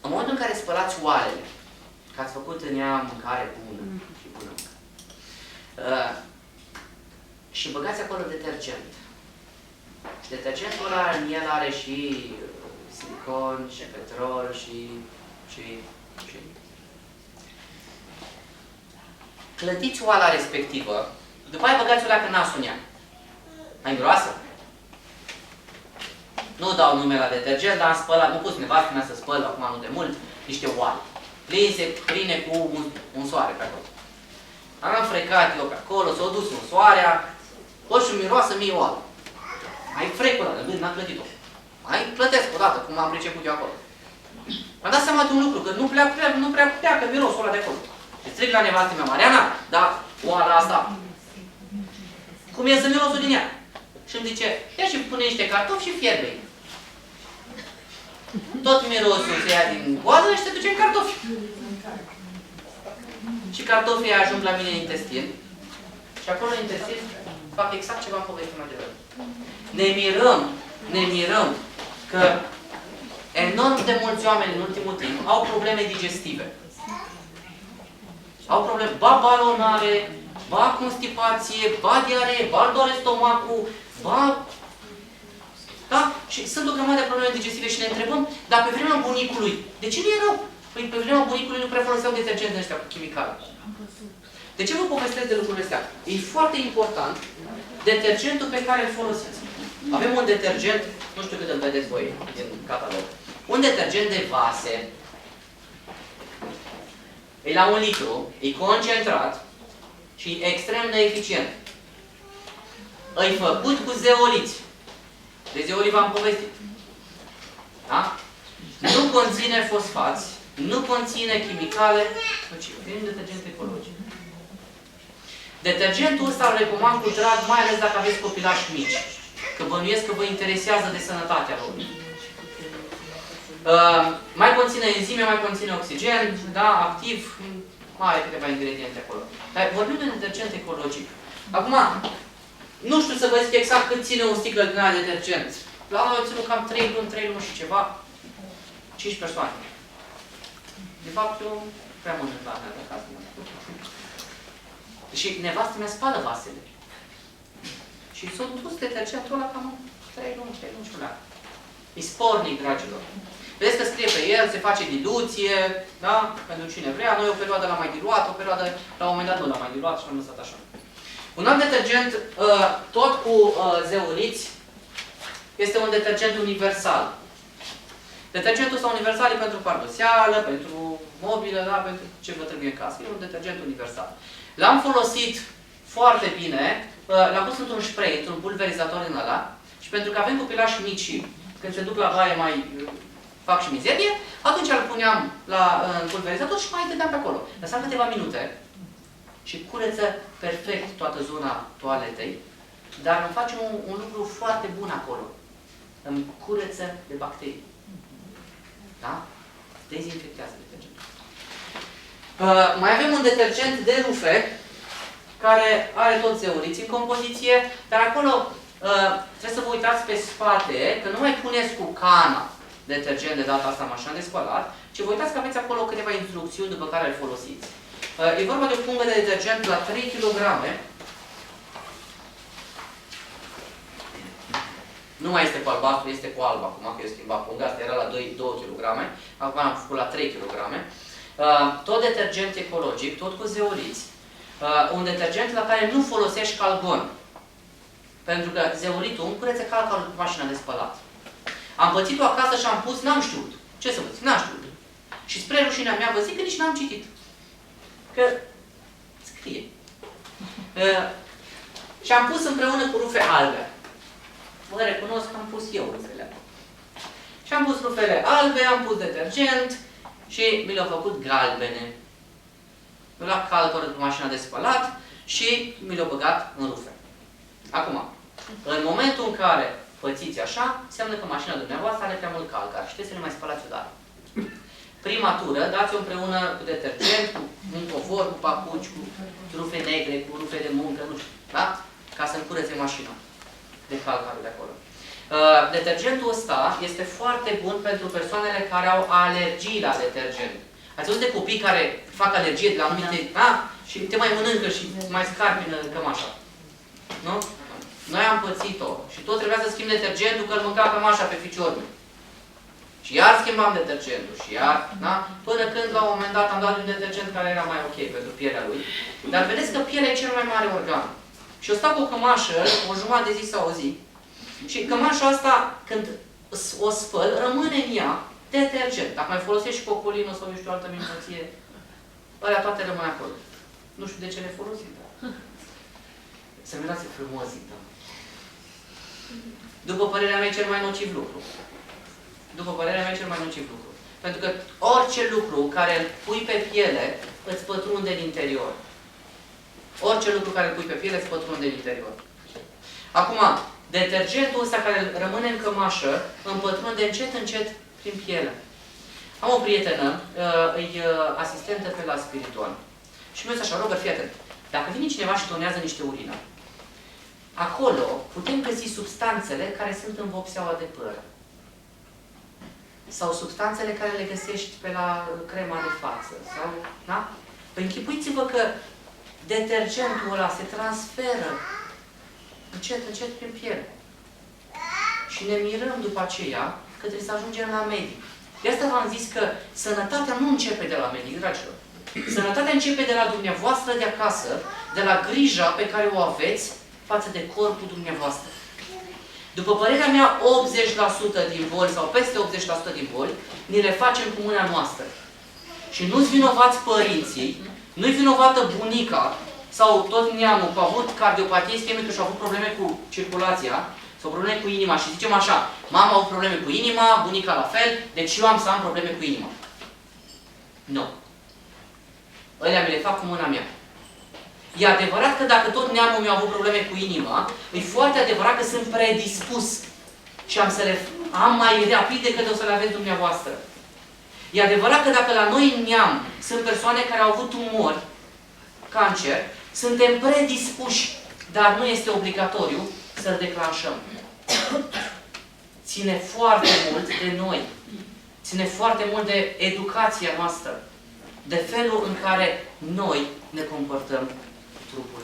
În momentul în care spălați oalele, că ați făcut în ea mâncare bună și bună și băgați acolo detergent. Și detergentul ăla, în el are și silicon, și petrol, și... Clătiți oala respectivă, după aia băgați-o la nasul în ea. Mai miroasă? Nu dau nume la detergent, dar am spălat, m-a pus nevastă mea să spăl, acum nu de mult, niște oale. Pline cu un soare pe acolo. Am frecat eu pe acolo, s-a dus în soarea, și miroasă mie oală. Mai frec o dată, n-am plătit-o. Mai plătesc o dată, cum am priceput eu acolo. M-am dat seama de un lucru, că nu prea pleacă mirosul ăla de acolo. Și stric la nevastă mea, Mariana, da, oala asta. Cum iese mirosul din ea? Și îmi zice, ia și pune niște cartofi și fierbe-i. Tot mirosul se ia din oală și se duce în cartofi. Și cartofii ajung la mine în intestin. Și acolo în intestin fac exact ce v-am povestit mai devreme. Ne mirăm că enorm de mulți oameni în ultimul timp au probleme digestive. Au probleme, ba balonare, ba constipație, ba diaree, ba doare stomacul, ba... Da? Și sunt o grămadă de probleme digestive și ne întrebăm, dar pe vremea bunicului, de ce nu erau? Păi pe vremea bunicului nu prea foloseau detergenți ăștia cu chimicale. De ce vă povestesc de lucrurile astea? E foarte important detergentul pe care îl folosiți. Avem un detergent, nu știu cât îl vedeți voi din catalog, un detergent de vase. E la 1 litru, e concentrat și e extrem de eficient. E făcut cu zeoliți. De zeoliți v-am povestit. Da? Nu conține fosfați, nu conține chimicale, deci e un detergent ecologic. Detergentul ăsta îl recomand cu drag, mai ales dacă aveți copilași mici. Că bănuiesc că vă interesează de sănătatea lor. Mai conține enzime, mai conține oxigen, da, activ, mai are câteva ingrediente acolo. Dar vorbim de detergent ecologic. Acum, nu știu să vă zic exact cât ține o sticlă din aia de detergent. La noi au ținut cam 3 luni și ceva, 5 persoane. De fapt, eu prea mult în partea de acasă. Și nevastă mea spală vasele. Și s-a dus detergentul ăla cam 3 luni și un an. E spornic, dragilor. Vedeți că scrie pe el, se face diluție, da? Pentru cine vrea. Noi o perioadă l-am mai diluat, o perioadă, la un moment dat nu l-am mai diluat și l-am lăsat așa. Un alt detergent, tot cu zeoliți, este un detergent universal. Detergentul ăsta universal e pentru pardoseală, pentru mobilă, da? Pentru ce vă trebuie în casă. E un detergent universal. L-am folosit foarte bine, l-am pus într-un spray, într-un pulverizator din ăla, și pentru că avem copilași mici și când se duc la baie mai fac și mizerie, atunci îl puneam în pulverizator și mai dădeam pe acolo. Lăsam câteva minute și cureță perfect toată zona toaletei, dar îmi face un lucru foarte bun acolo. Îmi cureță de bacterii. Da? Dezinfectează detergentul. Mai avem un detergent de rufe, care are tot zeoliți în compoziție, dar acolo trebuie să vă uitați pe spate, că nu mai puneți cu cana detergent de data asta mașină de spălat, ci vă uitați că aveți acolo câteva instrucțiuni după care îl folosiți. E vorba de o pungă de detergent la 3 kg. Nu mai este cu albastru, este cu alb acum, că eu schimbat punga, asta era la 2 kg, acum am făcut la 3 kg. Tot detergent ecologic, tot cu zeoliți. Un detergent la care nu folosești calgon. Pentru că zeolitul îmi curețe calcarul cu mașina de spălat. Am pățit-o acasă și am pus, n-am știut. Ce să vă zic? N-am știut. Și spre rușinea mea vă zic că nici n-am citit. Că scrie. Și am pus împreună cu rufe albe. Vă recunosc că am pus eu rufele. Și am pus rufele albe, am pus detergent și mi le-au făcut galbene. Mi-au luat calcarul cu mașina de spălat și mi le-au băgat în rufe. Acum, în momentul în care pățiți așa, înseamnă că mașina dumneavoastră are prea mult calcar și trebuie să le mai spălați odată. Prima tură, dați-o împreună cu detergent, cu un covor, cu papuci, cu rufe negre, cu rufe de muncă, nu știu, da? Ca să-mi curețe mașina de calcarul de acolo. Detergentul ăsta este foarte bun pentru persoanele care au alergii la detergent. Ați văzut de copii care fac alergie de la anumite... și te mai mănâncă și mai scarpină cămașa. Nu? Noi am pățit-o. Și tot trebuia să schimb detergentul, că îl mânca cămașa pe ficior. Și iar schimbam detergentul. Și iar, da? Până când, la un moment dat, am dat un detergent care era mai ok pentru pielea lui. Dar vedeți că pielea e cel mai mare organ. Și eu stau cu o cămașă, o jumătate de zi sau o zi. Și cămașa asta, când o spăl, rămâne în ea detergent. Dacă mai folosești și cocolină sau eu știu altă minunăție, alea toate rămân acolo. Nu știu de ce le folosim. Să mirați frumos, da. După părerea mea, e cel mai nociv lucru. După părerea mea, e cel mai nociv lucru. Pentru că orice lucru care îl pui pe piele, îți pătrunde în interior. Orice lucru care îl pui pe piele, îți pătrunde în interior. Acum, detergentul ăsta care rămâne în cămașă, îmi pătrunde încet, încet prin piele. Am o prietenă, e asistentă pe la spiritual. Și mi-a zis așa, Robert, fii atent. Dacă vine cineva și donează niște urină, acolo putem găsi substanțele care sunt în vopseaua de păr. Sau substanțele care le găsești pe la crema de față. Sau, da? Păi închipuiți-vă că detergentul ăla se transferă încet, încet prin piele. Și ne mirăm după aceea că trebuie să ajungem la medic. De asta v-am zis că sănătatea nu începe de la medic, dragilor. Sănătatea începe de la dumneavoastră de acasă, de la grija pe care o aveți față de corpul dumneavoastră. După părerea mea, 80% din boli, sau peste 80% din boli, ni le facem cu mâna noastră. Și nu-ți vinovați părinții, nu-i vinovată bunica, sau tot neamul că a avut cardiopatie ischemică și a avut probleme cu circulația, sau probleme cu inima. Și zicem așa, mama a avut probleme cu inima, bunica la fel, deci eu am să am probleme cu inima. Nu. Ălea mi le fac cu mâna mea. E adevărat că dacă tot neamul mi-a avut probleme cu inima, e foarte adevărat că sunt predispus și am să le am mai rapid decât o să le aveți dumneavoastră. E adevărat că dacă la noi în neam sunt persoane care au avut tumori, cancer, suntem predispuși, dar nu este obligatoriu să-l declanșăm. Ține foarte mult de noi. Ține foarte mult de educația noastră. De felul în care noi ne comportăm cu trupul